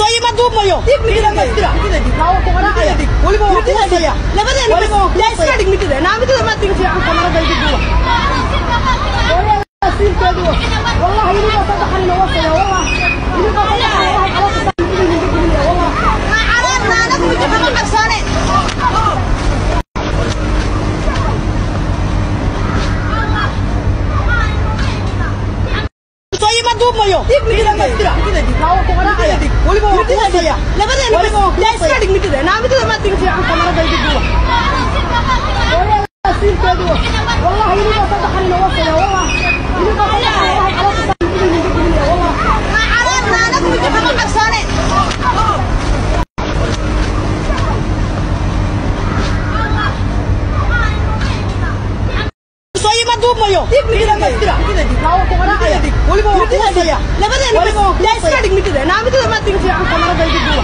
soo ima duubayo dib midida ma jira lawa ku qaracaya waliba waa ku haya labadeena la iska dhig midida naamidida ma dhig fiican kamarada igu duuba asiirkeedu wallahi iniga sadexan loo wasaya wallahi iniga wallahi duubayo dib midida ma jira lawa ku qaracaya waliba waa ku haya labadeena la iska dhig midida naamidida ma dhig fiican kamarada igu duuba asiirkeedu wallahi iniga sadexan loo wasaya wallahi iniga duubayo dib midida ma jira lawa ku qaracaya waliba waa ku haya labadeena la iska dhig midida naamidida ma dhig fiican kamarada igu duuba